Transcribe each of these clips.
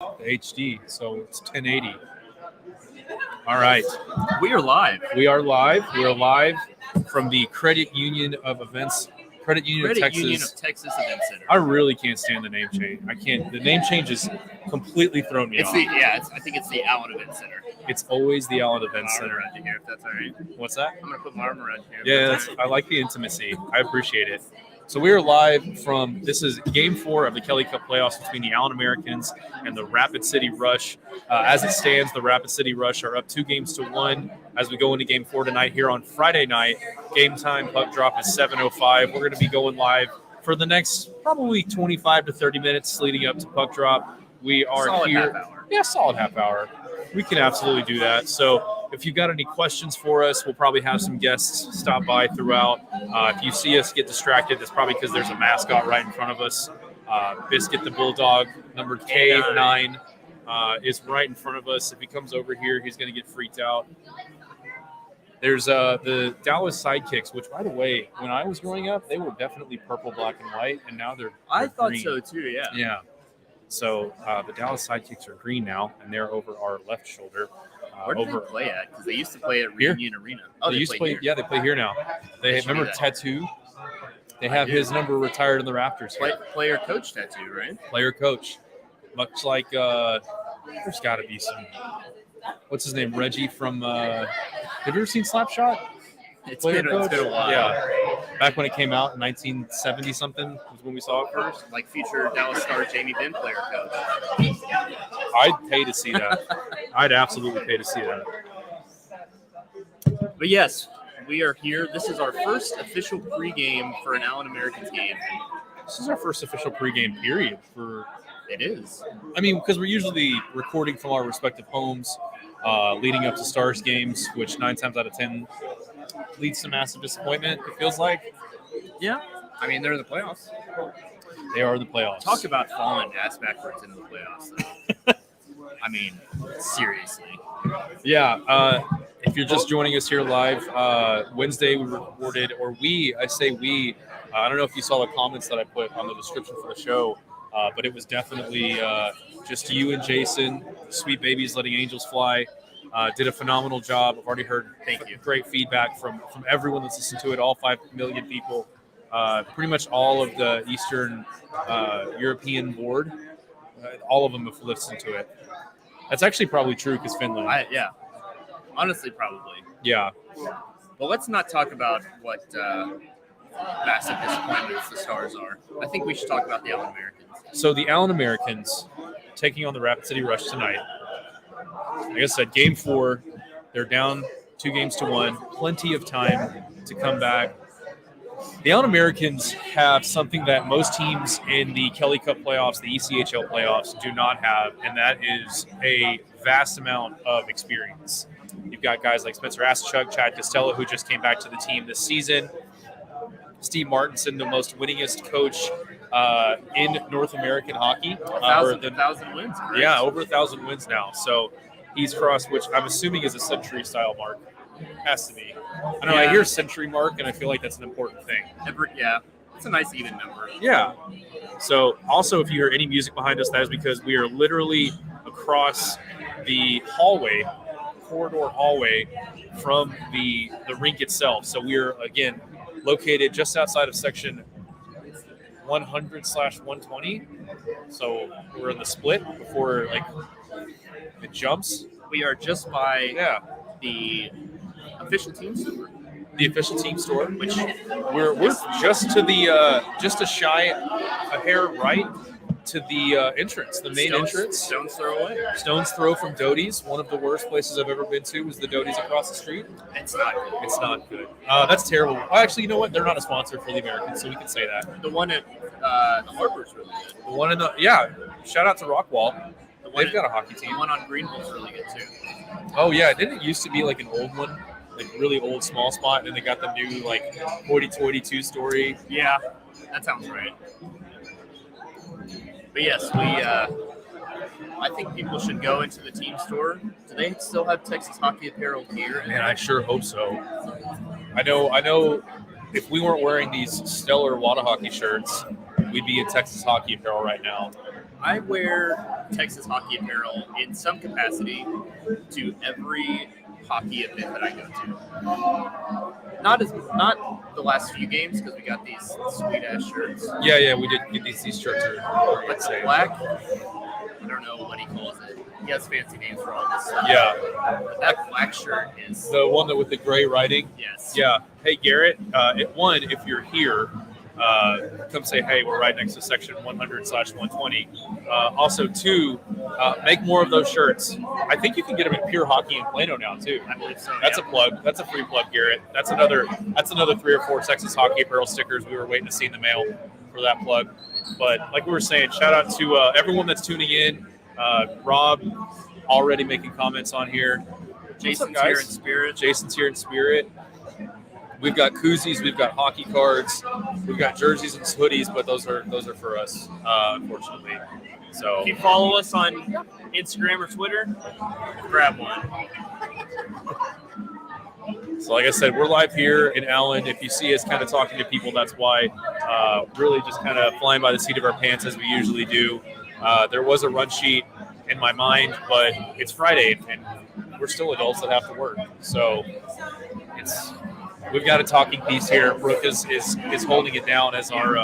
the HD, so it's 1080. All right, We are live. we are live. We are live from the Credit Union of Events, Credit Union Credit of Texas. Union of Texas Event Center. I really can't stand the name change. I can't. The name change has completely thrown me It's off. I think it's the Allen Event Center. It's always the Allen Event Arm Center. around you here, if that's all right. What's that? I'm gonna put my arm around here. if Yeah, that's I like the intimacy. I appreciate it. So we are live from, this is Game 4 of the Kelly Cup playoffs between the Allen Americans and the Rapid City Rush. As it stands, the Rapid City Rush are up 2-1 as we go into Game 4 tonight here on Friday night. Game time, puck drop is 7:05. We're going to be going live for the next probably 25 to 30 minutes leading up to puck drop. We are Solid here. half hour. Yeah, solid half hour. We can absolutely do that. So if you've got any questions for us, we'll probably have some guests stop by throughout. If you see us get distracted, that's probably because there's a mascot right in front of us. Biscuit the Bulldog, number K9, is right in front of us. If he comes over here, he's going to get freaked out. There's the Dallas Sidekicks, which, by the way, when I was growing up, they were definitely purple, black, and white, and now they're I thought green. so too. Yeah. Yeah. So the Dallas Sidekicks are green now, and they're over our left shoulder. Where do over they play at? Because they used to play at Here? Reunion Arena. Oh, they used to play. here. Yeah, they play here now. They They should remember do that. Tattoo. They have do. his number retired in the rafters. Play, Here. player coach tattoo, right? Player coach, much like there's got to be some. What's his name? Reggie from. Have you ever seen Slapshot? It's Player been a while. Yeah, back when it came out in 1970 something was when we saw it first. Like future Dallas star Jamie Benn player coach. I'd pay to see that. I'd absolutely pay to see that. But yes, we are here. This is our first official pregame for an Allen Americans game. This is our first official pregame period for. It is. I mean, because we're usually recording from our respective homes, leading up to Stars games, which 9 times out of 10 leads to massive disappointment. It feels like Yeah. I mean, they're in the playoffs. they are the playoffs. Talk about falling ass backwards into the playoffs, though. I mean, seriously. Yeah. If you're just joining us here live, Wednesday we recorded, or I say we. I don't know if you saw the comments that I put on the description for the show, but it was definitely just you and Jason, Sweet Babies Letting Angels Fly. Did a phenomenal job. I've already heard great feedback from everyone that's listened to it, all 5 million people. Pretty much all of the Eastern European board, all of them have listened to it. That's actually probably true because Finland. Yeah. Honestly, probably. Yeah. But let's not talk about what massive disappointments the Stars are. I think we should talk about the Allen Americans. So the Allen Americans taking on the Rapid City Rush tonight. Like I said, Game 4, they're down 2-1. Plenty of time to come back. The Allen Americans have something that most teams in the Kelly Cup playoffs, the ECHL playoffs, do not have, and that is a vast amount of experience. You've got guys like Spencer Aschuk, Chad Costello, who just came back to the team this season. Steve Martinson, the most winningest coach in North American hockey. 1,000 wins, correct? Yeah, over 1,000 wins now. So he's crossed, which I'm assuming is a century-style mark. Has to be. I don't know. I hear century mark, and I feel like that's an important thing. Yeah. It's a nice even number. Yeah. So also, if you hear any music behind us, that is because we are literally across the corridor hallway from the rink itself. So we are, again, located just outside of section 100/120. So we're in the split before it jumps. We are just by Yeah. the official team store. The official team store, which we're just to the just a shy a hair right to the entrance, the main entrance. Stone's throw away. Stone's throw from Doty's. One of the worst places I've ever been to was the Doty's across the street. It's not good. It's not good. That's terrible. Actually, you know what? They're not a sponsor for the Americans, so we can say that. The one at the Harbor's really good. The one in shout out to Rockwall. They've got a hockey team. The one on Greenville's really good too. Oh yeah, didn't it used to be like an old one, like really old small spot, and then they got the new like hoity-toity two-story. Yeah, that sounds right. But yes, I think people should go into the team store. Do they still have Texas hockey apparel gear? Man, I sure hope so. I know. If we weren't wearing these stellar Wada hockey shirts, we'd be in Texas hockey apparel right now. I wear Texas hockey apparel in some capacity to every hockey event that I go to. Not the last few games because we got these sweet ass shirts. Yeah, we did get these shirts. But the black, I don't know what he calls it. He has fancy names for all this stuff. Yeah, But that black shirt is the one that with the gray writing. yes. Yeah. Hey Garrett, if you're here, come say hey. We're right next to section 100/120. Also, two, make more of those shirts. I think you can get them at Pure Hockey in Plano now too. I believe so. That's yeah. a plug. That's a free plug, Garrett. That's another 3 or 4 Texas hockey apparel stickers we were waiting to see in the mail for that plug. But like we were saying, shout out to everyone that's tuning in. Rob already making comments on here. Jason's What's up, here guys? in spirit. Jason's here in spirit. We've got koozies, we've got hockey cards, we've got jerseys and hoodies, but those are for us, unfortunately. So If you follow us on Instagram or Twitter, grab one. So like I said, we're live here in Allen. If you see us kind of talking to people, that's why. Really just kind of flying by the seat of our pants as we usually do. There was a run sheet in my mind, but it's Friday and we're still adults that have to work. So we've got a talking piece here. Brooke is holding it down as our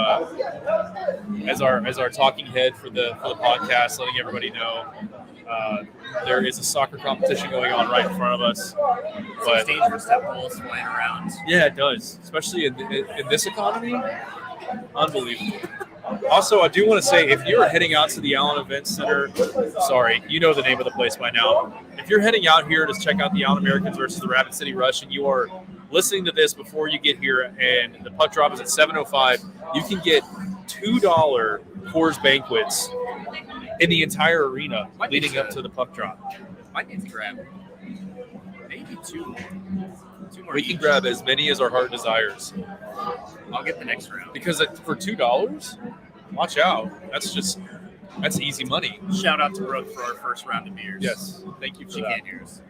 talking head for the podcast, letting everybody know. There is a soccer competition going on right in front of us. But it's dangerous to have balls flying around. Yeah, it does, especially in this economy. Unbelievable. Also, I do want to say, if you're heading out to the Allen Event Center, sorry, you know the name of the place by now. If you're heading out here to check out the Allen Americans versus the Rapid City Rush, and you are listening to this before you get here, and the puck drop is at 7:05, you can get $2 Coors Banquets in the entire arena leading up to the puck drop. Might need to grab maybe two more. We can each. grab as many as our heart desires. I'll get the next round. Because for $2, watch out. That's easy money. Shout out to Brooke for our first round of beers. Yes, thank you for She that. can't hear us.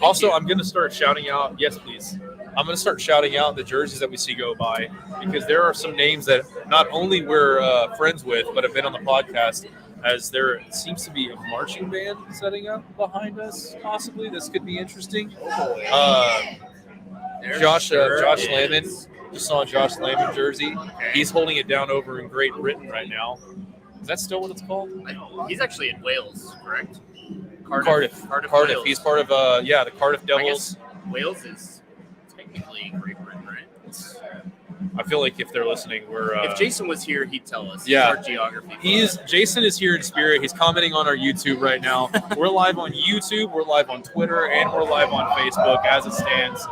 Also, I'm going to start shouting out. Yes, please. I'm going to start shouting out the jerseys that we see go by, because there are some names that not only we're friends with, but have been on the podcast. As there seems to be a marching band setting up behind us, possibly. This could be interesting. Josh Lamon. Just saw a Josh Lamon jersey. Okay. He's holding it down over in Great Britain right now. Is that still what it's called? He's actually in Wales, correct? Cardiff. Wales. He's part of the Cardiff I Devils. guess Wales is technically Great Britain, right? I feel like if they're listening, we're. If Jason was here, he'd tell us. Yeah. He's our geography. Jason is here in spirit. He's commenting on our YouTube right now. We're live on YouTube, we're live on Twitter, and we're live on Facebook as it stands.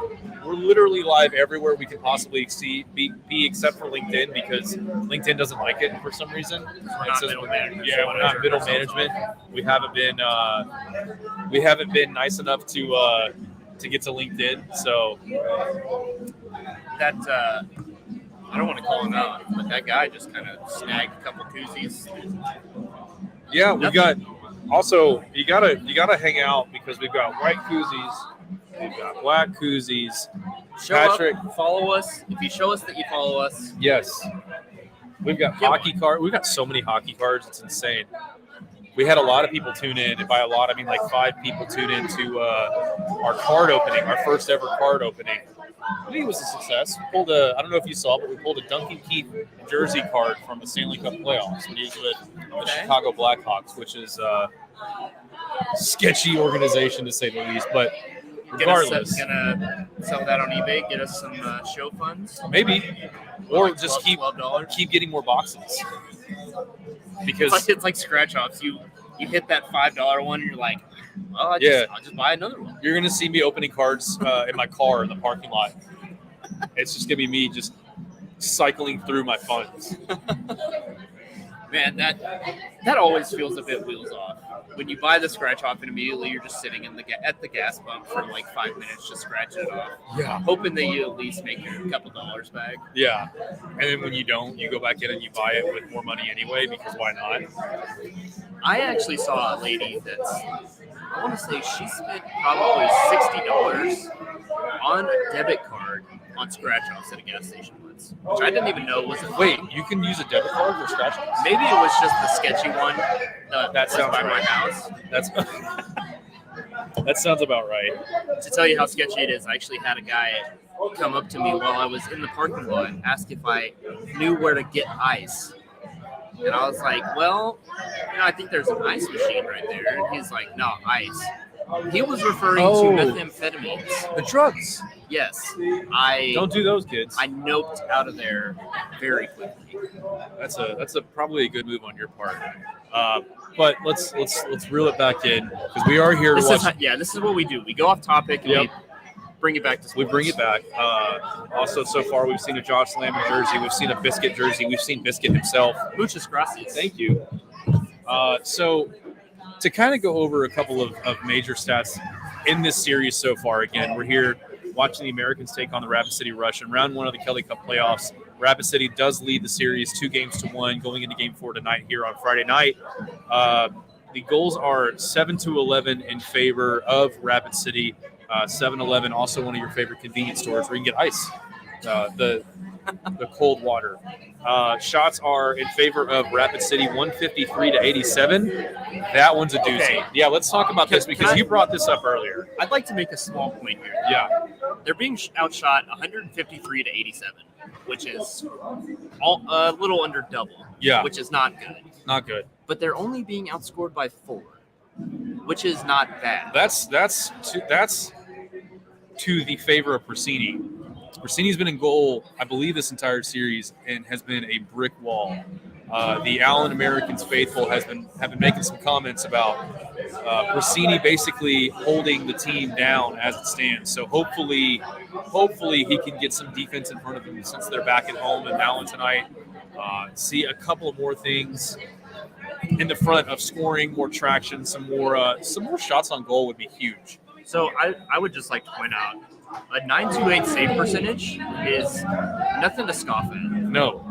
We're literally live everywhere we can possibly be except for LinkedIn, because LinkedIn doesn't like it for some reason. We're not middle management. Yeah, we're not middle management. We haven't been nice enough to get to LinkedIn. So That I don't want to call him out, but that guy just kind of snagged a couple koozies. yeah, we got. Also, you gotta hang out, because we've got white koozies, we've got black koozies. Show Patrick, up, follow us. If you show us that you follow us, yes, we've got Get hockey cards. We've got so many hockey cards. It's insane. We had a lot of people tune in, and by a lot I mean like 5 people tune in to our card opening, our first ever card opening. I think it was a success. We pulled I don't know if you saw, but we pulled a Duncan Keith jersey card from the Stanley Cup playoffs when he was with the Chicago Blackhawks, which is a sketchy organization to say the least. But regardless, gonna sell that on eBay. Get us some show funds. maybe, or Like just $12. keep getting more boxes, because It's like scratch offs. You hit that $5 one, and you're like, well, I'll just buy another one. you're gonna see me opening cards in my car in the parking lot. It's just gonna be me just cycling through my funds. Man, that always feels a bit wheels off. When you buy the scratch off and immediately you're just sitting at the gas pump for like 5 minutes just scratching it off, Yeah. hoping that you at least make a couple dollars back. Yeah. And then when you don't, you go back in and you buy it with more money anyway, because why not? I actually saw a lady I want to say she spent probably $60 on a debit card on scratch-offs at a gas station once, which I didn't even know was a Wait, thing. you can use a debit card for scratch offs? Maybe it was just the sketchy one that was sounds by my right. house. That's that sounds about right. To tell you how sketchy it is, I actually had a guy come up to me while I was in the parking lot, ask if I knew where to get ice. And I was like, well, I think there's an ice machine right there. And he's like, no, ice. He was referring Oh. to methamphetamines. The drugs. Yes. Don't do those, kids. I noped out of there very quickly. That's a probably a good move on your part. But let's reel it back in because we are here to watch. This is what we do. We go off topic and we bring it back to sports. We bring it back. Also, so far we've seen a Josh Lamb jersey, we've seen a Biscuit jersey, we've seen Biscuit himself. Muchas gracias. Thank you. So to kind of go over a couple of major stats in this series so far, again, we're here watching the Americans take on the Rapid City Rush in round 1 of the Kelly Cup playoffs. Rapid City does lead the series 2-1 going into Game 4 tonight here on Friday night. The goals are 7-11 in favor of Rapid City. 7-Eleven, also one of your favorite convenience stores where you can get ice, the cold water. Shots are in favor of Rapid City, 153-87. That one's a doozy. Okay. Yeah, let's talk about this because you brought this up earlier. I'd like to make a small point here. Yeah. They're being outshot 153-87, which is a little under double. Yeah. Which is not good. Not good. But they're only being outscored by 4, which is not bad. That's to the favor of Persini. Persini's been in goal, I believe, this entire series and has been a brick wall. The Allen Americans faithful have been making some comments about Persini basically holding the team down as it stands. So hopefully he can get some defense in front of him since they're back at home in Allen tonight. See a couple of more things in the front of scoring, more traction, some more shots on goal would be huge. So I would just like to point out a 928 save percentage is nothing to scoff at. No.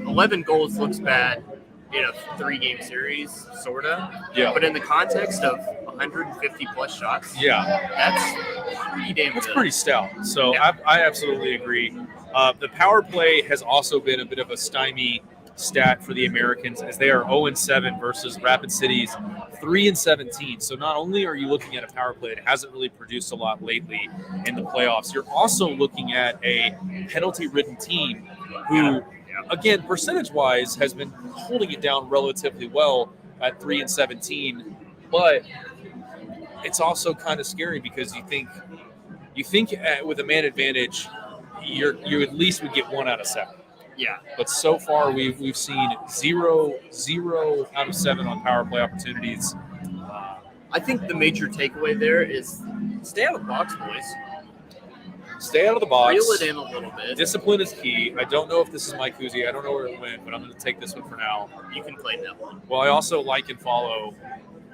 11 goals looks bad in a 3-game series, sorta. Yeah. But in the context of 150 plus shots, Yeah. that's pretty damn That's good. pretty stout. So Yeah. I absolutely agree. The power play has also been a bit of a stymie stat for the Americans as they are 0-7 versus Rapid City's 3-17. So not only are you looking at a power play that hasn't really produced a lot lately in the playoffs, you're also looking at a penalty-ridden team who, again, percentage-wise, has been holding it down relatively well at 3-17, but it's also kind of scary because you think with a man advantage, you at least would get 1 out of 7. Yeah. But so far, we've seen 0 out of 7 on power play opportunities. I think the major takeaway there is stay out of the box, boys. Stay out of the box. Reel it in a little bit. Discipline is key. I don't know if this is Mike Kuzi. I don't know where it went, but I'm going to take this one for now. You can claim that one. Well, I also like and follow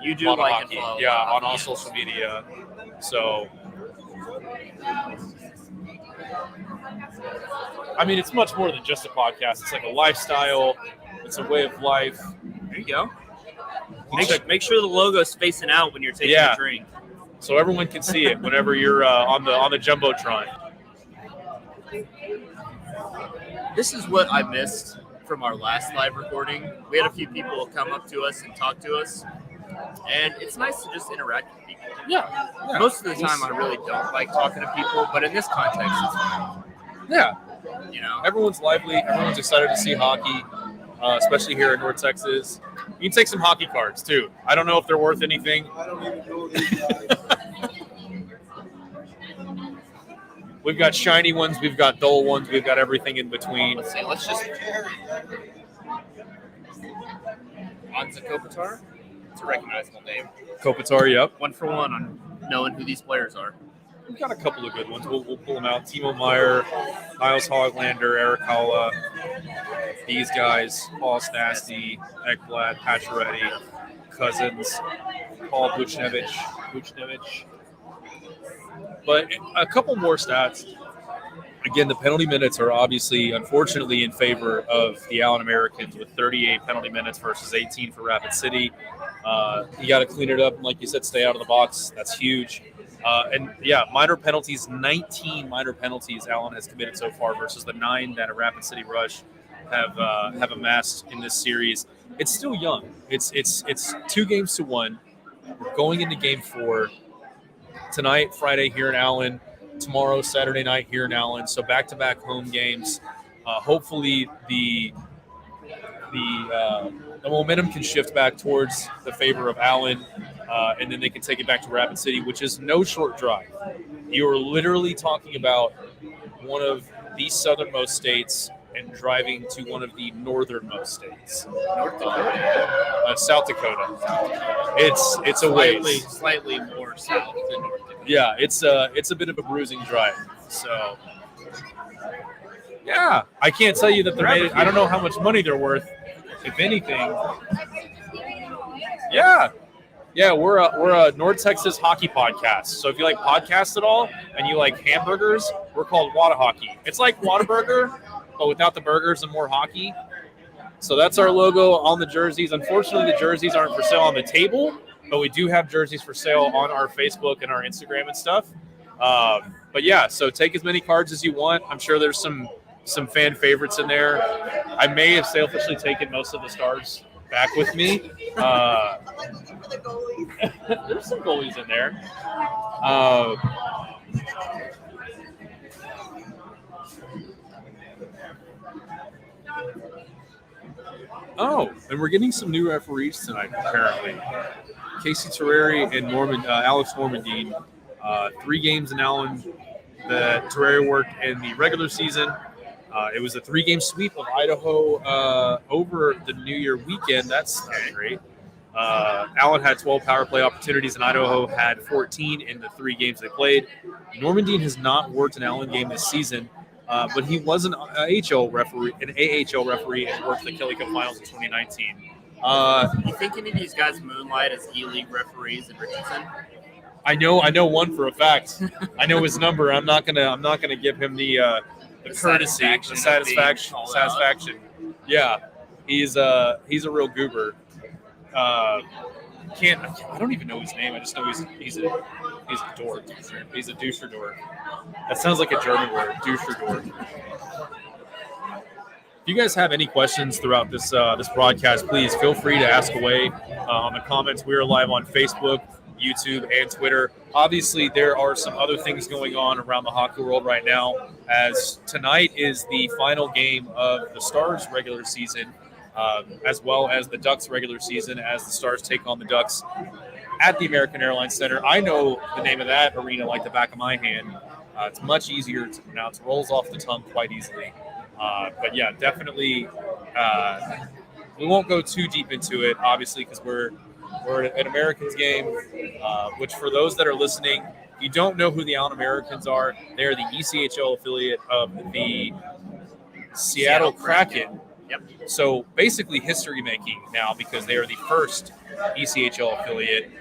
You do Mono like Hockey. and follow. Yeah, on all Hockey. social media. So, I mean, it's much more than just a podcast. It's like a lifestyle. It's a way of life. There you go. Check- Make sure the logo's facing out when you're taking Yeah. a drink. So everyone can see it whenever you're on the jumbotron. This is what I missed from our last live recording. We had a few people come up to us and talk to us, and it's nice to just interact with people. Yeah. Most of the time, I really don't like talking to people, but in this context, it's fun. Yeah. You know, Everyone's lively. Everyone's excited to see hockey, especially here in North Texas. You can take some hockey cards too. I don't know if they're worth anything. I don't even know these guys. We've got shiny ones. We've got dull ones. We've got everything in between. let's see. Let's just Anza Kopitar. It's a recognizable name. Kopitar, yep. 1 for 1 on knowing who these players are. We've got a couple of good ones. We'll pull them out. Timo Meyer, Miles Hoglander, Eric Halla, these guys, Paul Stastny, Ekblad, Pacioretty, Cousins, Paul Buchnevich. But a couple more stats. Again, the penalty minutes are obviously, unfortunately, in favor of the Allen Americans with 38 penalty minutes versus 18 for Rapid City. You got to clean it up. And like you said, stay out of the box. That's huge. And yeah, minor penalties, 19 minor penalties Allen has committed so far versus the 9 that a Rapid City Rush have amassed in this series. It's still young. It's 2 games to 1. We're going into game 4 tonight, Friday here in Allen. Tomorrow, Saturday night here in Allen. So back-to-back home games. Hopefully the momentum can shift back towards the favor of Allen, and then they can take it back to Rapid City, which is no short drive. You are literally talking about one of the southernmost states and driving to one of the northernmost states, North Dakota. South Dakota. It's a ways. Slightly more south than North Dakota. Yeah, it's a bit of a bruising drive. So yeah, I can't tell you that they're made. I don't know how much money they're worth, if anything. Yeah, we're a North Texas hockey podcast. So if you like podcasts at all and you like hamburgers, we're called Wada Hockey. It's like Whataburger, but without the burgers and more hockey. So that's our logo on the jerseys. Unfortunately, the jerseys aren't for sale on the table, but we do have jerseys for sale on our Facebook and our Instagram and stuff. But yeah, so take as many cards as you want. I'm sure there's some fan favorites in there. I may have selfishly taken most of the stars back with me. There's some goalies in there. Oh, and we're getting some new referees tonight, apparently. Casey Terreri and Alex Normandine. 3 games in Allen that Terreri worked in the regular season. It was a 3-game sweep of Idaho over the New Year weekend. That's great. Allen had 12 power play opportunities, and Idaho had 14 in the 3 games they played. Normandine has not worked an Allen game this season, but he was an AHL referee, and worked the Kelly Cup Finals in 2019. You think any of these guys moonlight as E-League referees in Richardson? I know one for a fact. I know his number. I'm not gonna give him the courtesy, the satisfaction. Yeah, he's a real goober. I don't even know his name. I just know he's a dork. He's a doucherdorf. That sounds like a German word, doucherdorf. If you guys have any questions throughout this broadcast, please feel free to ask away on the comments. We are live on Facebook, YouTube, and Twitter. Obviously, there are some other things going on around the hockey world right now, as tonight is the final game of the Stars regular season, as well as the Ducks regular season, as the Stars take on the Ducks at the American Airlines Center. I know the name of that arena like the back of my hand. It's much easier to pronounce. Rolls off the tongue quite easily. But yeah, definitely, we won't go too deep into it, obviously, because we're an Americans game, which for those that are listening, if you don't know who the Allen Americans are, they're the ECHL affiliate of the Seattle Kraken. Yep. So basically history making now, because they are the first ECHL affiliate.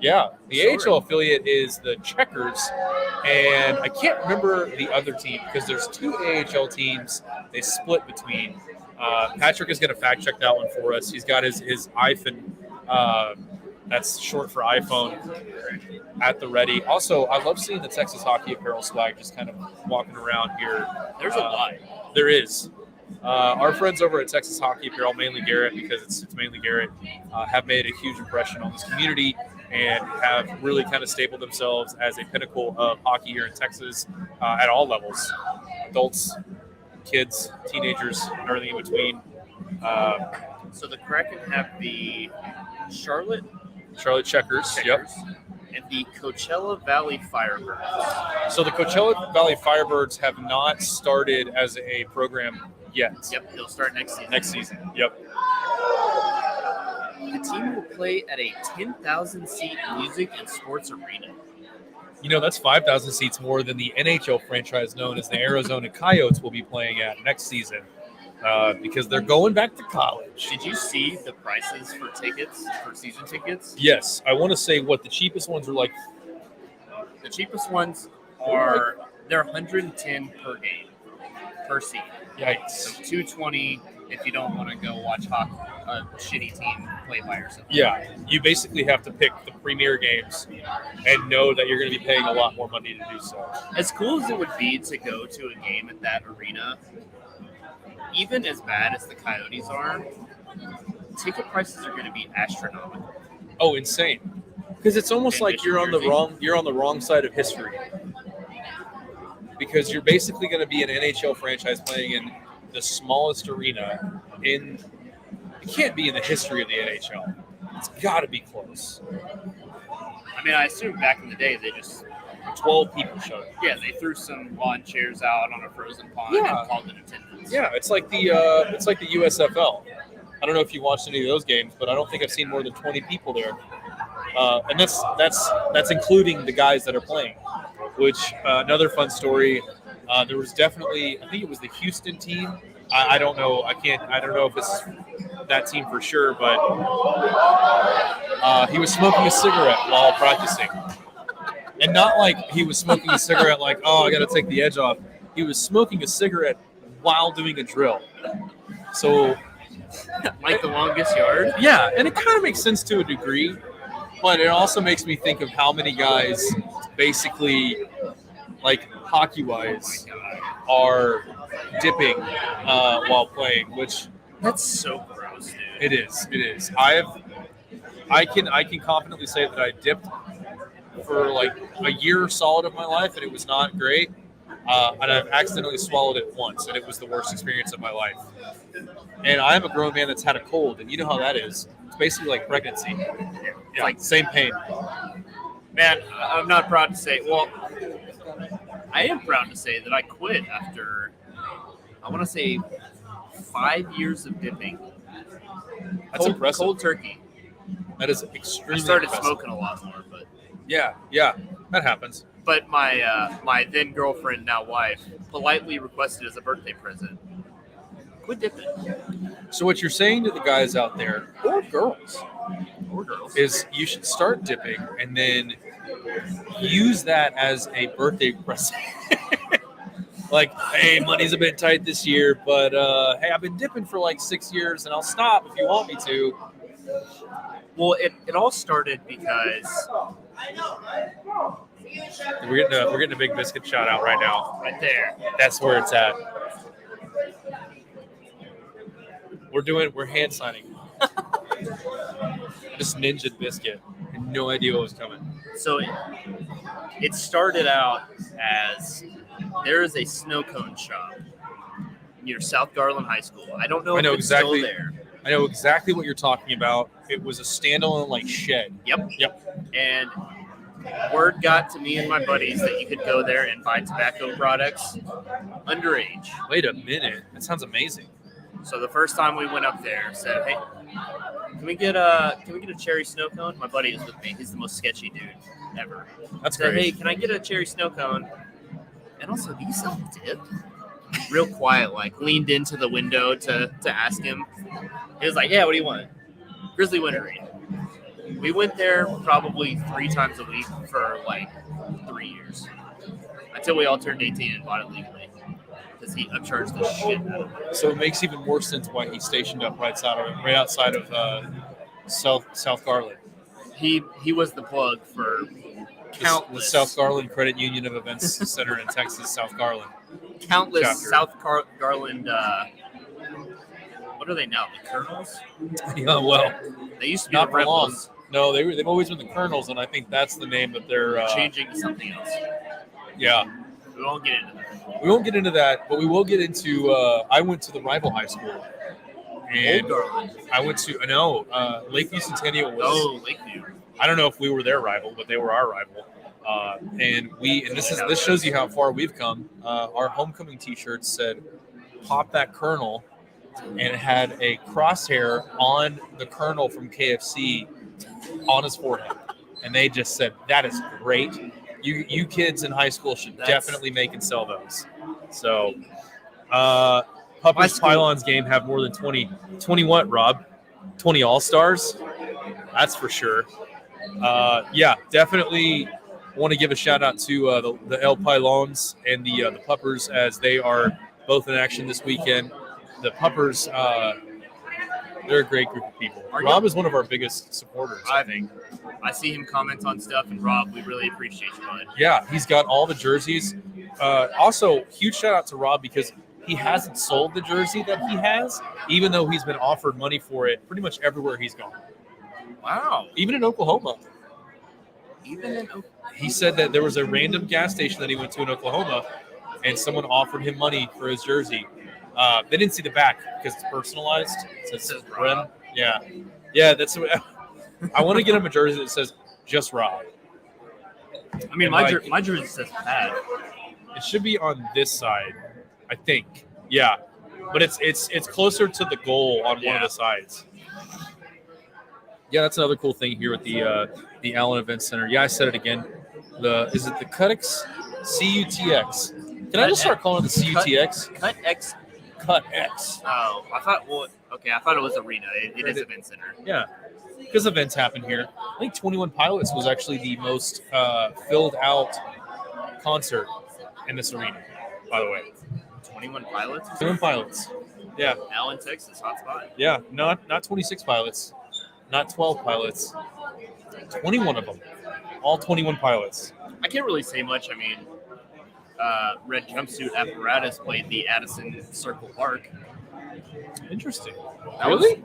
The AHL affiliate is the Checkers, and I can't remember the other team because there's 2 AHL teams they split between. Patrick is going to fact check that one for us. He's got his iPhone, that's short for iPhone, at the ready. Also, I love seeing the Texas Hockey Apparel swag just kind of walking around here. There's a lot. There is. Our friends over at Texas Hockey Apparel, mainly Garrett, because it's mainly Garrett, have made a huge impression on this community and have really kind of stapled themselves as a pinnacle of hockey here in Texas at all levels. Adults, kids, teenagers, and everything in between. So the Kraken have the Charlotte Checkers. Yep. And the Coachella Valley Firebirds. So the Coachella Valley Firebirds have not started as a program yet. Yep, they'll start next season. Next season. Yep. The team will play at a 10,000-seat music and sports arena. You know, that's 5,000 seats more than the NHL franchise known as the Arizona Coyotes will be playing at next season, because they're going back to college. Did you see the prices for tickets, for season tickets? Yes. I want to say what the cheapest ones are like. The cheapest ones are, they're $110 per game, per seat. Yikes. So $220 if you don't want to go watch hockey. a shitty team play by yourself. Yeah, you basically have to pick the premier games and know that you're going to be paying a lot more money to do so. As cool as it would be to go to a game at that arena, even as bad as the Coyotes are, ticket prices are going to be astronomical. Oh, insane! Because it's almost In like you're on the wrong side of history. Because you're basically going to be an NHL franchise playing in the smallest arena in. It can't be in the history of the NHL. It's got to be close. I mean, I assume back in the day they just 12 people showed up. they threw some lawn chairs out on a frozen pond Yeah. and called it attendance. Yeah, it's like the USFL. I don't know if you watched any of those games, but I don't think I've seen more than 20 people there. And that's including the guys that are playing. Which another fun story. There was definitely, I think it was the Houston team. I don't know. I don't know if it's that team for sure, but he was smoking a cigarette while practicing, and not like he was smoking a cigarette like, oh, I got to take the edge off. He was smoking a cigarette while doing a drill. So Like the longest yard. yeah, and it kind of makes sense to a degree, but it also makes me think of how many guys basically, like hockey-wise, are dipping while playing, which That's so gross, dude. it is. I can confidently say that I dipped for like a year solid of my life, and it was not great. And I've accidentally swallowed it once, and it was the worst experience of my life. And I'm a grown man that's had a cold, and you know how that is. It's basically like pregnancy. Yeah, like same pain. Man, I'm not proud to say. Well, I am proud to say that I quit after, I want to say, 5 years of dipping. That's impressive. Cold turkey. That is I extremely started impressive. smoking a lot more, but Yeah, that happens. my then girlfriend, now wife, politely requested as a birthday present, quit dipping. So what you're saying to the guys out there, or girls, is you should start dipping and then use that as a birthday present. Like, hey, money's a bit tight this year, but hey, I've been dipping for like 6 years, and I'll stop if you want me to. Well, it all started because We're getting a Big Biscuit shout out right now. right there. That's where it's at. We're hand signing. Just ninja biscuit. I had no idea what was coming. So it started out as there is a snow cone shop near South Garland High School. I don't know I if know it's exactly. still there. I know exactly what you're talking about. It was a standalone like shed. Yep. Yep. And word got to me and my buddies that you could go there and buy tobacco products underage. Wait a minute. That sounds amazing. So the first time we went up there, said, "Hey, can we get a cherry snow cone?" My buddy is with me. He's the most sketchy dude ever. That's Said, great. "Hey, can I get a cherry snow cone?" And also, do you sell dip? Real quiet, like leaned into the window to ask him. He was like, "Yeah, what do you want?" Grizzly Wintergreen. We went there probably 3 times a week for like 3 years until we all turned 18 and bought it legally because he upcharged the shit out of it. So it makes even more sense why he's stationed up right outside of South Garland. He was the plug for The countless South Garland Credit Union of Events Center in Texas, South Garland. countless chapter. South Garland. What are they now? The Colonels? Yeah, well, They used to be not the for long. Rebels, No, they've always been the Colonels, and I think that's the name that they're. changing to something else. Yeah, We won't get into that. we won't get into that, but we will get into. I went to the rival high school, and Old Garland. I went to Lakeview Centennial was. Oh, Lakeview. I don't know if we were their rival, but they were our rival. And this shows you how far we've come. Our homecoming T-shirts said "Pop that Colonel," and it had a crosshair on the Colonel from KFC on his forehead, and they just said, "That is great. You kids in high school should definitely make and sell those." So, Puppers Pylons game have more than 20 what, Rob? 20 All-Stars? That's for sure. Yeah, definitely want to give a shout out to the El Pylons and the Puppers, as they are both in action this weekend. The Puppers They're a great group of people. Are you- Rob is one of our biggest supporters, I think. I see him comment on stuff, and Rob, we really appreciate you, bud. Yeah, he's got all the jerseys. Also, huge shout out to Rob because he hasn't sold the jersey that he has, even though he's been offered money for it pretty much everywhere he's gone. Wow. Even in Oklahoma. Even in He said that there was a random gas station that he went to in Oklahoma, and someone offered him money for his jersey. They didn't see the back because it's personalized. It says Bren. Yeah. Yeah, that's what I want to get him a jersey that says just Rob. I mean, my jersey says Pat. It should be on this side, I think. Yeah. But it's closer to the goal on one of the sides. Yeah, that's another cool thing here with the Allen Event Center. Yeah, I said it again. Is it the CUTX? CUTX. Can I just start calling it the CUTX? Cut X. CUTX. Oh, I thought it was arena. It is event center. Yeah, because events happen here. I think 21 Pilots was actually the most filled out concert in this arena, by the way. 21 Pilots. 21 Pilots. Yeah, Allen, Texas, hot spot. yeah. Not 26 Pilots, not 12 Pilots. 21 of them. All 21 Pilots. I can't really say much. I mean, Red Jumpsuit Apparatus played the Addison Circle Park. Interesting. That was- Really?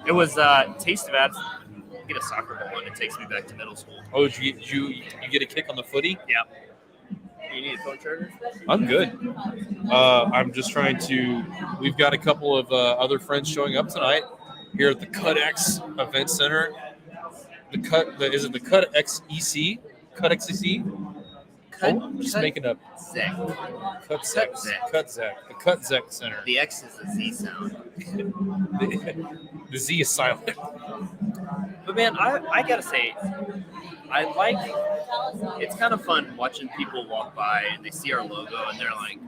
It was Taste of Addison. Get a soccer ball and it takes me back to middle school. Oh, did you get a kick on the footy? Yeah. You need a phone charger? I'm good. I'm just trying to. We've got a couple of other friends showing up tonight here at the CutX Event Center. Is it the CutXEC? CutXEC? I'm just making up. Zek. CutZek. The CutZek Center. The X is a Z sound. The Z is silent. But man, I gotta say, I like. It's kind of fun watching people walk by and they see our logo and they're like,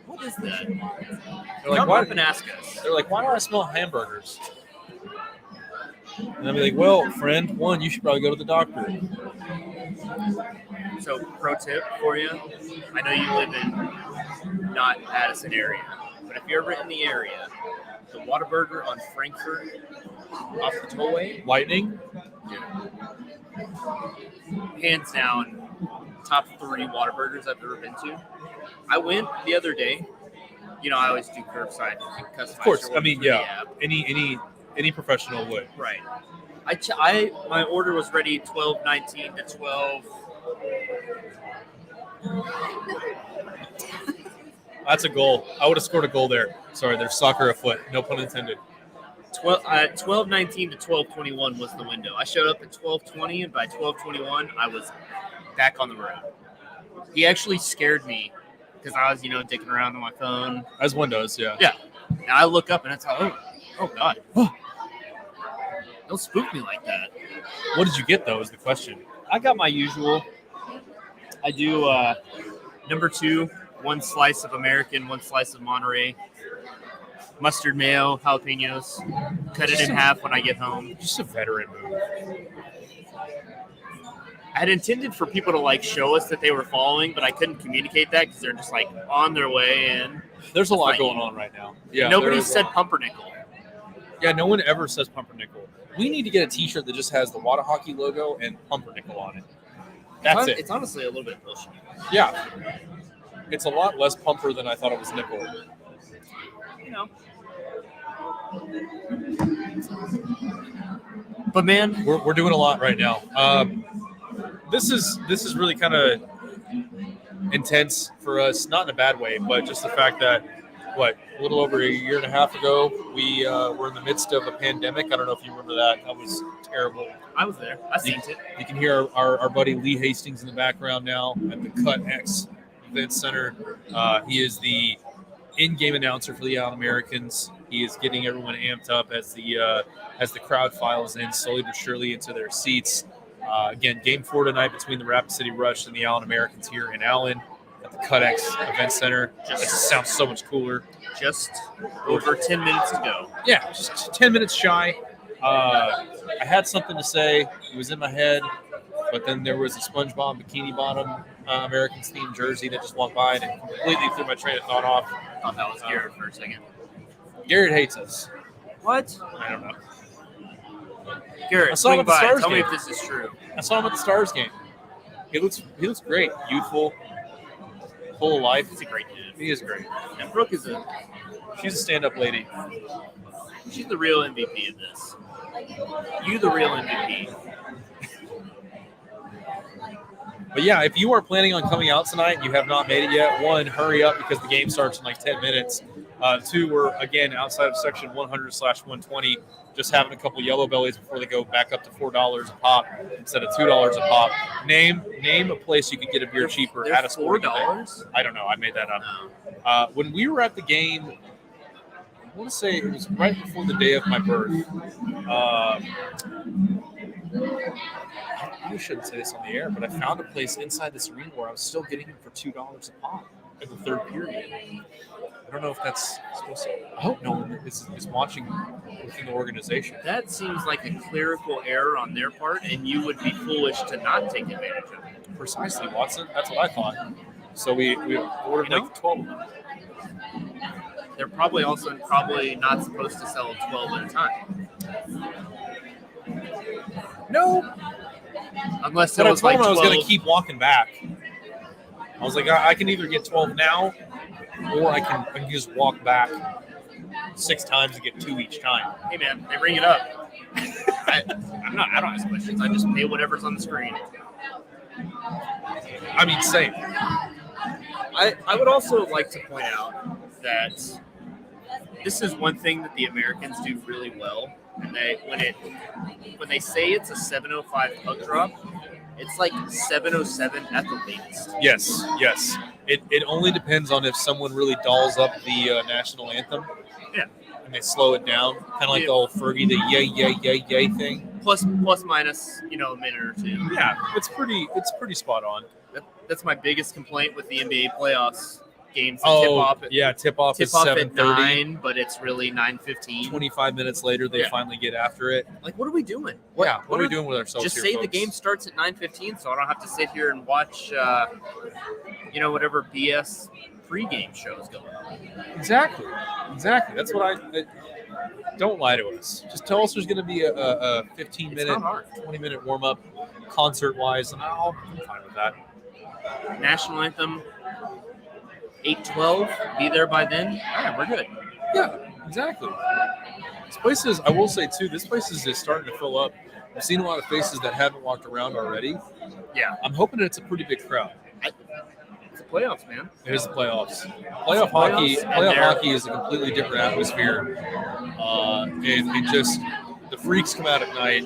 "What is that?" They're like, Come why? up and ask us. They're like, why do I smell hamburgers? And I'll be like, well, friend, one, you should probably go to the doctor. So, pro tip for you: I know you live in not Addison area, but if you're ever in the area, the Whataburger on Frankfurt off the tollway, Lightning? hands down, top 3 Whataburgers I've ever been to. I went the other day. You know, I always do curbside. Of course. I mean, yeah. Any professional would. Right. My order was ready 12:19 to 12. That's a goal. I would have scored a goal there. Sorry, there's soccer afoot. No pun intended. 12:19 to 12:21 was the window. I showed up at 12:20, and by 12:21, I was back on the road. He actually scared me because I was, dicking around on my phone. As one does, yeah. Yeah. And I look up, and it's oh God. Don't spook me like that. What did you get, though, is the question. I got my usual. I do number 2, 1 slice of American, 1 slice of Monterey, mustard mayo, jalapenos, cut it in half when I get home. Just a veteran move. I had intended for people to show us that they were following, but I couldn't communicate that because they're just on their way in. There's a lot Like, going on right now. Yeah. Nobody there's- said pumpernickel. Yeah, no one ever says pumpernickel. We need to get a T-shirt that just has the Wada Hockey logo and pumpernickel on it. That's it. It's honestly a little bit bullshit. Yeah. It's a lot less pumper than I thought it was nickel. But man, We're doing a lot right now. This is really kind of intense for us, not in a bad way, but just the fact that a little over a year and a half ago, we were in the midst of a pandemic. I don't know if you remember that. That was terrible. I was there. I seen it. You can hear our buddy Lee Hastings in the background now at the CutX Event Center. He is the in-game announcer for the Allen Americans. He is getting everyone amped up as the crowd files in slowly but surely into their seats. Again, Game 4 tonight between the Rapid City Rush and the Allen Americans here in Allen at the CutX Event Center. It sounds so much cooler. Just over 10 minutes to go. Yeah, just 10 minutes shy. I had something to say. It was in my head, but then there was a SpongeBob Bikini Bottom Americans themed jersey that just walked by and it completely threw my train of thought off. I thought that was Garrett for a second. Garrett hates us. What? I don't know. Garrett, I saw him swing at the by. Stars Tell me game. if this is true. I saw him at the Stars game. He looks great, youthful, full of life. He's a great dude. He is great. And Brooke is She's a stand-up lady. she's the real MVP of this. You the real MVP. But yeah, if you are planning on coming out tonight and you have not made it yet, one, hurry up because the game starts in like 10 minutes. Two, we're again outside of section 100/120, just having a couple yellow bellies before they go back up to $4 a pop instead of $2 a pop. Name a place you could get a beer cheaper at a sporting event. $4? I don't know. I made that up. No. When we were at the game, I want to say it was right before the day of my birth. I shouldn't say this on the air, but I found a place inside this arena where I was still getting them for $2 a pop in the third period. I don't know if that's supposed to. I hope no one is watching within the organization. That seems like a clerical error on their part, and you would be foolish to not take advantage of it. Precisely, Watson. That's what I thought. So we ordered like 12 of them. They're probably not supposed to sell 12 at a time. No, Unless but it I was told like him I was 12. going to keep walking back. I was like, I can either get 12 now, or I can just walk back 6 times and get 2 each time. Hey man, they bring it up. I don't ask questions. I just pay whatever's on the screen. I mean, same. I would also like to point out that this is one thing that the Americans do really well. And when they say it's a 7:05 puck drop, it's like 7:07 at the latest. Yes. It only depends on if someone really dolls up the national anthem. Yeah. And they slow it down, kind of like Yeah. the old Fergie, the yay thing. Plus minus, a minute or two. Yeah, it's pretty spot on. That's my biggest complaint with the NBA playoffs games. That tip off is tip off at 7:30. 9, but it's really 9:15. 25 minutes later, they Yeah. finally get after it. Like, what are we doing? What are we doing with ourselves Just here, say the folks? game starts at 9:15, so I don't have to sit here and watch, whatever BS pregame shows going on. Exactly. That's what I don't lie to us. Just tell us there's going to be a It's 15-minute, not hard. 20-minute warm-up concert-wise, and I'm fine with that. National anthem, 8:12. Be there by then. All right, we're good. Yeah, exactly. This place is, I will say too, this place is just starting to fill up. I've seen a lot of faces that haven't walked around already. Yeah, I'm hoping it's a pretty big crowd. it's the playoffs, man. It is the playoffs. Playoff hockey is a completely different atmosphere. And just the freaks come out at night.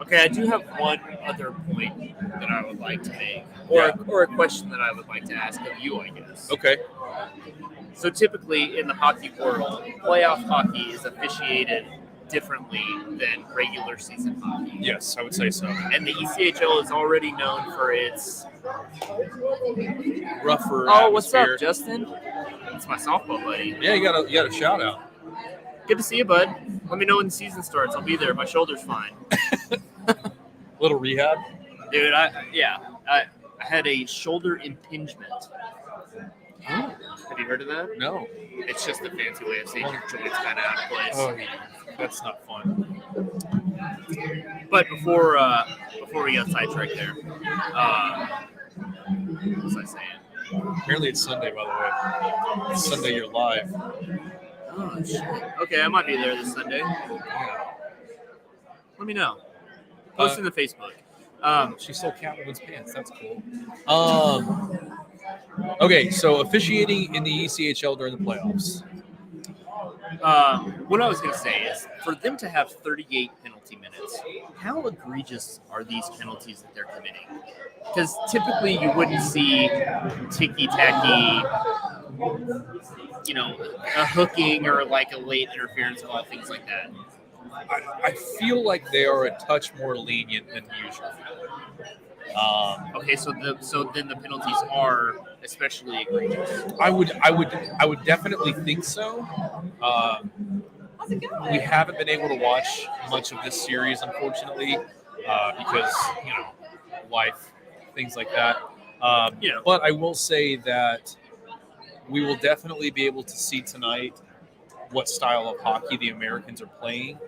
Okay, I do have one other point that I would like to make, or a question that I would like to ask of you, I guess. Okay. So typically in the hockey world, playoff hockey is officiated differently than regular season hockey. Yes, I would say so. And the ECHL is already known for its. Rougher Oh, what's atmosphere. up, Justin? It's my softball buddy. Yeah, you got a shout out. Good to see you, bud. Let me know when the season starts. I'll be there. My shoulder's fine. Little rehab. Dude, I had a shoulder impingement. Oh, Have you heard of that? no. It's just a fancy way of saying your joint's kind of out of place. Oh, yeah. That's not fun. But before we got sidetracked there, what was I saying? Apparently it's Sunday, by the way. It's Sunday, you're live. Oh shit. Okay, I might be there this Sunday. Let me know. Post in the Facebook. She stole Catwoman's pants. That's cool. Okay, so officiating in the ECHL during the playoffs. What I was going to say is, for them to have 38 penalty minutes, how egregious are these penalties that they're committing? Because typically you wouldn't see ticky-tacky, a hooking or like a late interference call, things like that. I feel like they are a touch more lenient than usual. Okay, so then the penalties are especially egregious. I would definitely think so. We haven't been able to watch much of this series, unfortunately, because life. things like that. Yeah. But I will say that we will definitely be able to see tonight what style of hockey the Americans are playing.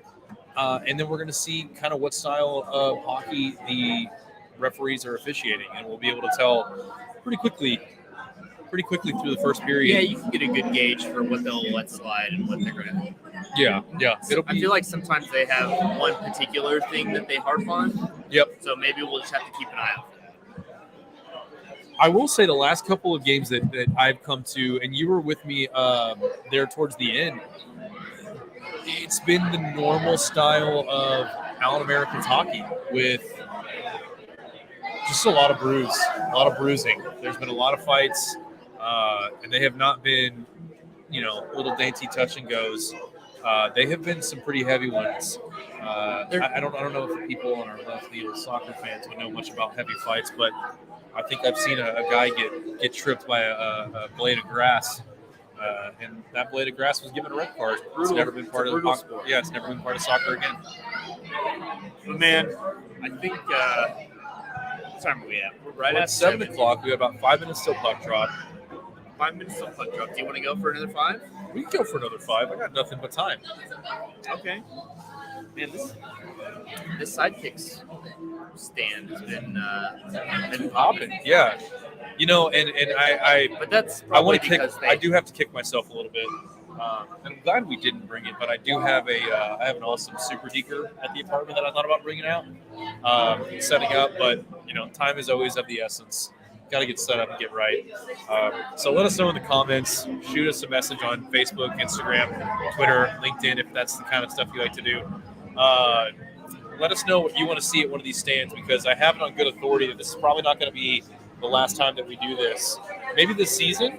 And then we're going to see kind of what style of hockey the referees are officiating. And we'll be able to tell pretty quickly through the first period. Yeah, you can get a good gauge for what they'll let slide and what they're going to. Yeah. I feel like sometimes they have one particular thing that they harp on. Yep. So maybe we'll just have to keep an eye out. I will say the last couple of games that I've come to, and you were with me there towards the end, it's been the normal style of Allen Americans hockey with just a lot of bruising. There's been a lot of fights, and they have not been, little dainty touch and goes. They have been some pretty heavy ones. I don't know if the people on our left field soccer fans would know much about heavy fights, but I think I've seen a guy get tripped by a blade of grass, and that blade of grass was given a red card. It's never been part of the sport. Yeah, it's never been part of soccer again. But man, I think what time are we at? We're right at 7 o'clock. We have about 5 minutes till puck drop. 5 minutes till puck drop. Do you want to go for another 5? We can go for another 5. I got nothing but time. Okay. Man, this sidekicks stand has been Popping. Yeah. And I but that's I want probably to kick. I do have to kick myself a little bit. And I'm glad we didn't bring it, but I do have I have an awesome super deker at the apartment that I thought about bringing out, setting up. But time is always of the essence. Got to get set up and get right. So let us know in the comments. Shoot us a message on Facebook, Instagram, Twitter, LinkedIn if that's the kind of stuff you like to do. Let us know what you want to see at one of these stands, because I have it on good authority that this is probably not going to be the last time that we do this. Maybe this season.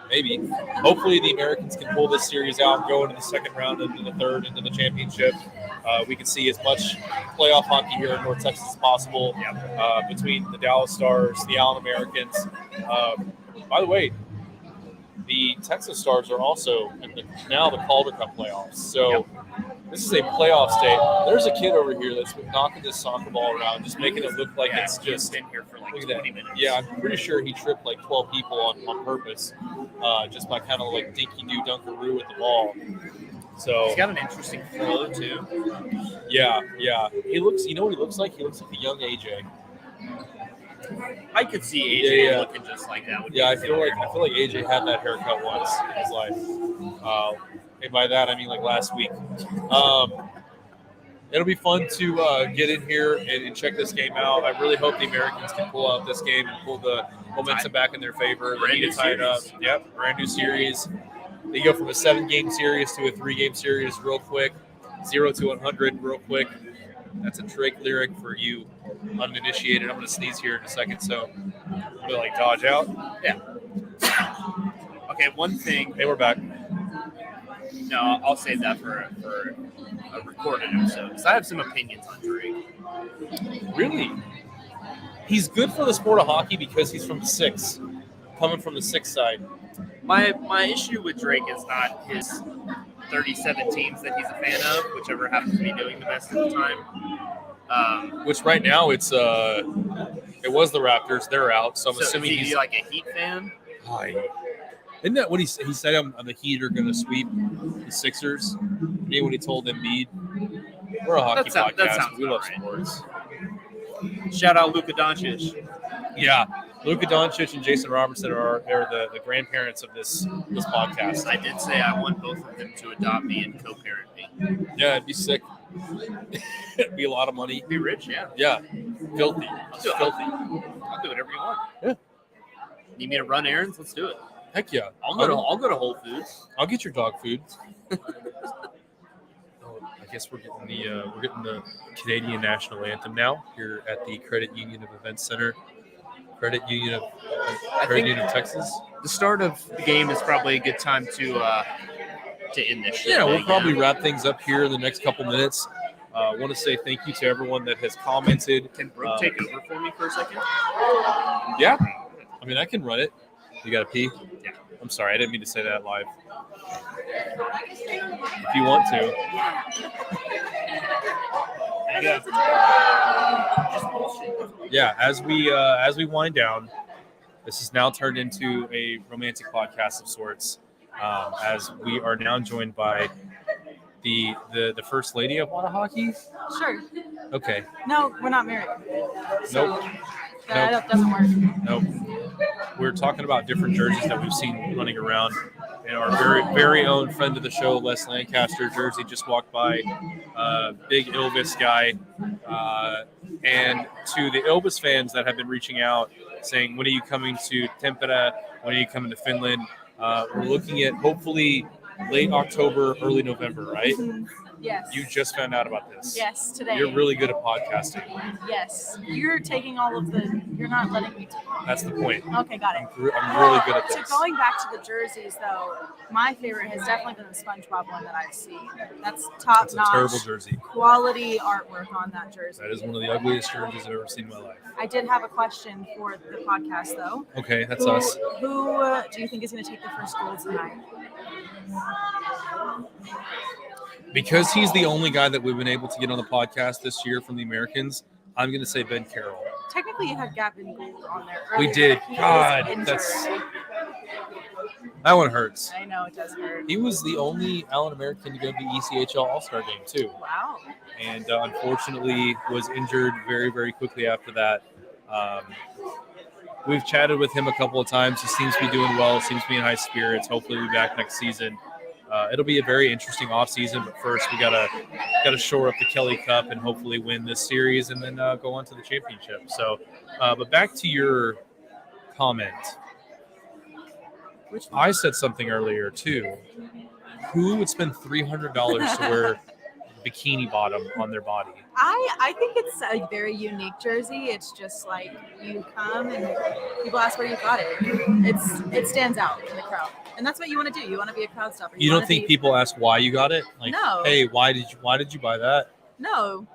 Maybe. Hopefully the Americans can pull this series out and go into the second round, into the third, into the championship. We can see as much playoff hockey here in North Texas as possible between the Dallas Stars, the Allen Americans. By the way, the Texas Stars are also in now the Calder Cup playoffs. So this is a playoff state. There's a kid over here that's been knocking this soccer ball around, just making it look like it's just been here for like look at 20 that. minutes. Yeah, I'm pretty sure he tripped like 12 people on purpose, just by kind of like dinky-doo dunkaroo with the ball. So He's got an interesting flow too. yeah. He looks. You know what he looks like? He looks like a young AJ. I could see AJ Yeah. looking just like that. Yeah, I feel like AJ had that haircut once in his life. And by that I mean like last week. It'll be fun to get in here and check this game out. I really hope the Americans can pull out this game and pull the momentum back in their favor. They need to tie it up. Yep, brand new series. They go from a 7-game series to a 3-game series real quick. 0 to 100 real quick. That's a Drake lyric for you uninitiated. I'm going to sneeze here in a second, so we'll like dodge out. Yeah. Okay, one thing. Hey, we're back. No, I'll save that for a recorded episode, because I have some opinions on Drake. Really? He's good for the sport of hockey because he's from 6, coming from the 6 side. My issue with Drake is not his 37 teams that he's a fan of, whichever happens to be doing the best at the time. Which right now it was the Raptors. They're out, so I'm assuming is he he's like a Heat fan? Isn't that what he said? He said the Heat are going to sweep the Sixers. Me when he told Embiid, we're a hockey podcast. That sounds We love right. sports. Shout out Luka Doncic. Yeah, Luka Doncic and Jason Robertson are the grandparents of this podcast. I did say I want both of them to adopt me and co-parent me. Yeah, it'd be sick. It'd be a lot of money. Be rich, yeah. Yeah, filthy. I'll do it. Filthy. I'll do whatever you want. Yeah. Need me to run errands? Let's do it. Heck yeah. I'll go to Whole Foods. I'll get your dog food. I guess we're getting the Canadian national anthem now here at the Credit Union of Events Center. Credit Union of Texas. The start of the game is probably a good time to end this. Yeah, we'll probably wrap things up here in the next couple minutes. I want to say thank you to everyone that has commented. Can Brooke take over for me for a second? Yeah, I mean I can run it. You got to pee? Yeah. I'm sorry, I didn't mean to say that live. If you want to. yeah, as we wind down, this has now turned into a romantic podcast of sorts, as we are now joined by the first lady of Wada Hockey. Sure. Okay. No, we're not married. So Nope. that doesn't work. Nope. We're talking about different jerseys that we've seen running around. And our very own friend of the show, Les Lancaster jersey, just walked by. Big Ilves guy. And to the Ilves fans that have been reaching out saying, when are you coming to Tampere? When are you coming to Finland? We're looking at hopefully late October, early November, right? Yes. You just found out about this. Yes, today. You're really good at podcasting. Yes. You're taking all of the. You're not letting me talk. That's the point. Okay, got it. I'm really good at So this. going back to the jerseys, though, my favorite has definitely been the SpongeBob one that I've seen. That's top That's a notch. terrible jersey. Quality artwork on that jersey. That is one of the ugliest jerseys I've ever seen in my life. I did have a question for the podcast, though. Okay, that's us. Who do you think is going to take the first goal tonight? Because he's the only guy that we've been able to get on the podcast this year from the Americans, I'm going to say Ben Carroll. Technically, you had Gavin Gould on there. We earlier, did. but he God, was injured. that one hurts. I know it does hurt. He was the only Allen American to go to the ECHL All-Star game, too. Wow. And unfortunately was injured very, very quickly after that. We've chatted with him a couple of times. He seems to be doing well, seems to be in high spirits. Hopefully we'll be back next season. It'll be a very interesting offseason, but first we gotta shore up the Kelly Cup and hopefully win this series and then go on to the championship. So, but back to your comment. I said something earlier too. Who would spend $300 to wear bikini bottom on their body? I think it's a very unique jersey. It's just like you come and people ask where you got it. It stands out in the crowd, and that's what you want to do. You want to be a crowd stopper. You don't think people ask why you got it? Like, No. Hey, why did you buy that? No,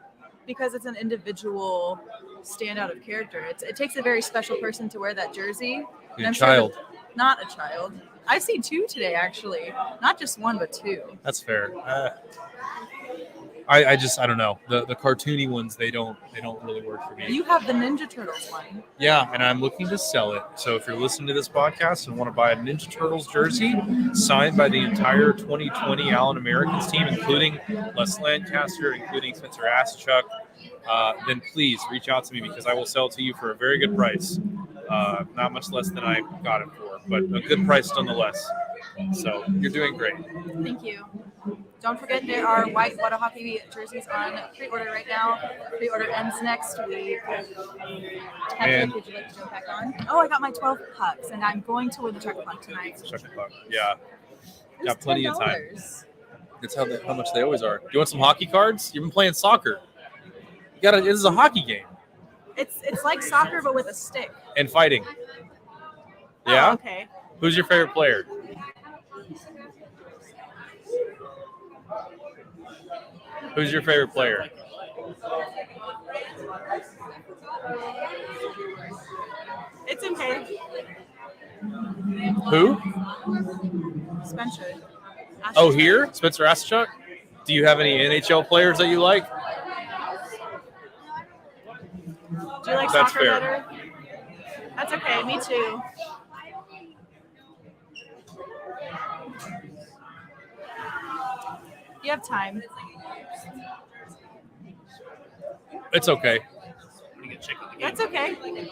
because it's an individual standout of character. It takes a very special person to wear that jersey. And A I'm sure child. that- not a child. I've seen two today, actually. Not just one, but two. That's fair. I don't know. The cartoony ones they don't really work for me. You have the Ninja Turtles one. Yeah, and I'm looking to sell it. So if you're listening to this podcast and want to buy a Ninja Turtles jersey signed by the entire 2020 Allen Americans team, including Les Lancaster, including Spencer Aschuk, then please reach out to me because I will sell it to you for a very good price. Not much less than I got it for, but a good price nonetheless. So you're doing great. Thank you. Don't forget there are white Wada Hockey jerseys on pre-order right now. Pre-order ends next week. And- Would you like to jump back on? Oh, I got my 12 pucks, and I'm going to win the Chuck Puck tonight. Check the clock. Yeah, It was got plenty of time. $10. That's how much they always are. You want some hockey cards? You've been playing soccer. You got this is a hockey game It's like soccer, but with a stick. and fighting. Yeah. Oh, okay. Who's your favorite player? Who's your favorite player? It's okay. Who? Spencer. Oh, here? Spencer Aschuk? Do you have any NHL players that you like? Do you like That's soccer fair. better? That's okay. Me too. You have time. It's okay. You can check out the game. That's okay.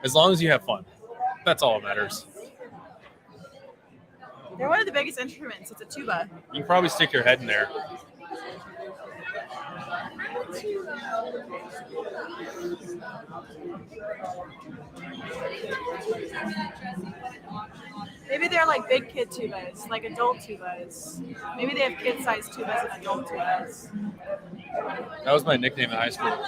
As long as you have fun. That's all that matters. They're one of the biggest instruments. It's a tuba. You can probably stick your head in there. Maybe they're like big kid tubas, like adult tubas. Maybe they have kid-sized tubas and adult tubas. That was my nickname in high school.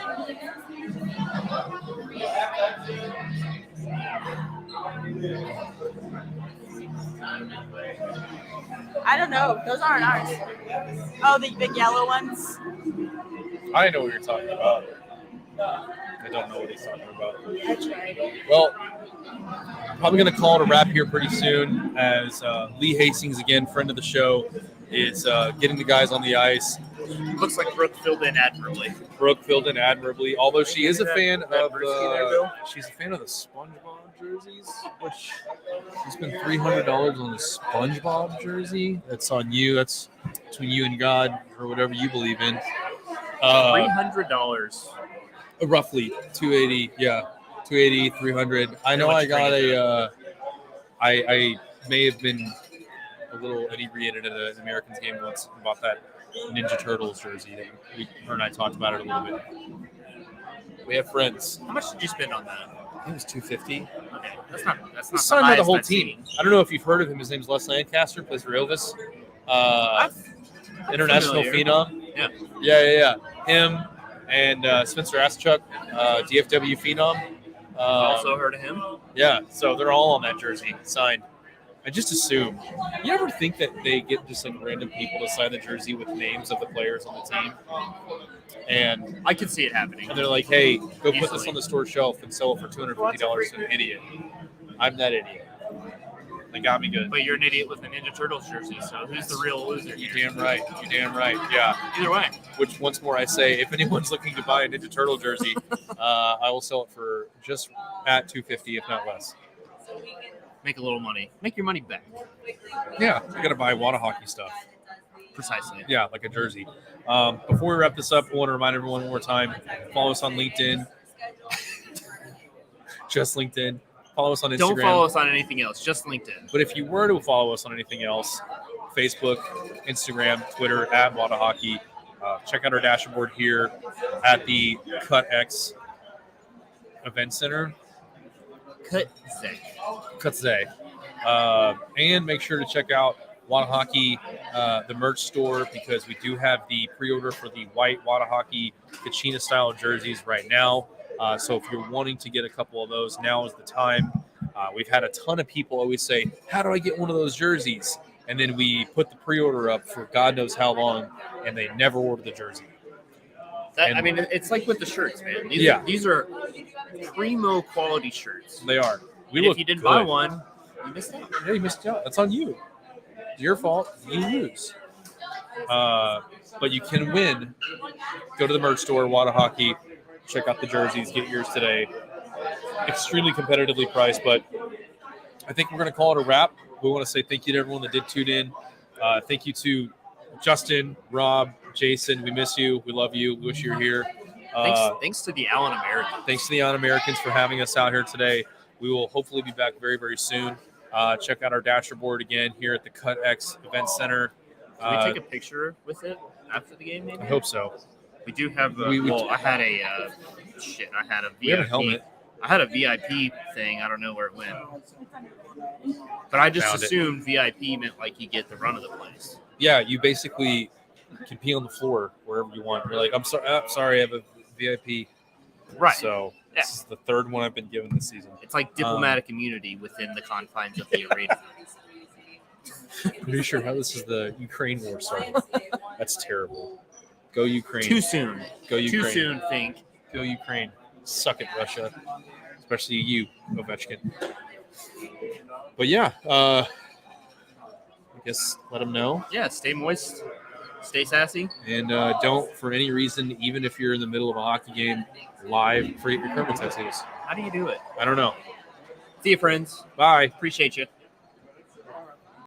I don't know. Those aren't ours. Oh, the big yellow ones. I know what you're talking about. I don't know what he's talking about. I tried. Well, probably going to call it a wrap here pretty soon as Lee Hastings, again, friend of the show, It's getting the guys on the ice. Looks like Brooke filled in admirably. Brooke filled in admirably, although she is a fan that of Brewski there, Bill? she's a fan of the SpongeBob jerseys, which she spent $300 on the SpongeBob jersey. That's on you. That's between you and God or whatever you believe in. $300. Roughly 280, yeah, 280, 300. I know I got I may have been a little inebriated at an Americans game once and bought that Ninja Turtles jersey. Her and I talked about it a little bit. We have friends. How much did you spend on that? I think it was $250. Okay, that's not He's signed by the whole highest team. I've seen. I don't know if you've heard of him. His name's Les Lancaster, plays for Elvis. International familiar. phenom. Yeah. Yeah. Him and Spencer Aschuk, DFW phenom. Also heard of him. Yeah, so they're all on that jersey signed. I just assume. You ever think that they get just like random people to sign the jersey with names of the players on the team? And I could see it happening. they're like, hey, go put this Easily. on the store shelf and sell it for $250 to an idiot. I'm that idiot. They got me good. But you're an idiot with a Ninja Turtles jersey, so who's the real loser? You damn right. You damn right. Yeah. Either way. Which, once more, I say, if anyone's looking to buy a Ninja Turtle jersey, I will sell it for just at $250, if not less. Make a little money. Make your money back. Yeah, you got to buy Wada hockey stuff. Precisely. Yeah, like a jersey. Before we wrap this up, I want to remind everyone one more time, follow us on LinkedIn. Just LinkedIn. Follow us on Instagram. Don't follow us on anything else. Just LinkedIn. But if you were to follow us on anything else, Facebook, Instagram, Twitter, at Wada Hockey. Check out our dashboard here at the Cut X Event Center. Kutzay. And make sure to check out Wada Hockey, the merch store, because we do have the pre-order for the white Wada Hockey Kachina style jerseys right now. So if you're wanting to get a couple of those, now is the time. We've had a ton of people always say, how do I get one of those jerseys? And then we put the pre-order up for God knows how long, and they never order the jersey. I mean, it's like with the shirts, man. These are primo quality shirts. They are. And if you didn't buy one, you missed out. Yeah, you missed out. That's on you. It's your fault. You lose. But you can win. Go to the merch store, Wada Hockey. Check out the jerseys. Get yours today. Extremely competitively priced, but I think we're going to call it a wrap. We want to say thank you to everyone that did tune in. Thank you to Justin, Rob, Jason. We miss you. We love you. We wish you were here. Thanks to the Allen Americans. Thanks to the Allen Americans for having us out here today. We will hopefully be back very, very soon. Check out our dashboard again here at the Cut X Event Center. Can we take a picture with it after the game, maybe? I hope so. We do have I had a I had a VIP. We have a helmet. I had a VIP thing. I don't know where it went. But I just Found it. assumed VIP meant like you get the run of the place. Yeah, you basically can pee on the floor wherever you want. You're like, I'm sorry, I have a VIP. Right. So Yeah. this is the third one I've been given this season. It's like diplomatic immunity within the confines of the arena. Pretty sure how this is the Ukraine war started. That's terrible. Go Ukraine. Too soon. Go Ukraine. Too soon, think. Go Ukraine. Suck it, Russia. Especially you, Ovechkin. But yeah, I guess let them know. Yeah, stay moist. Stay sassy. And don't, for any reason, even if you're in the middle of a hockey game live, forget your permit tattoos. How do you do it? I don't know. See you, friends. Bye. Appreciate you.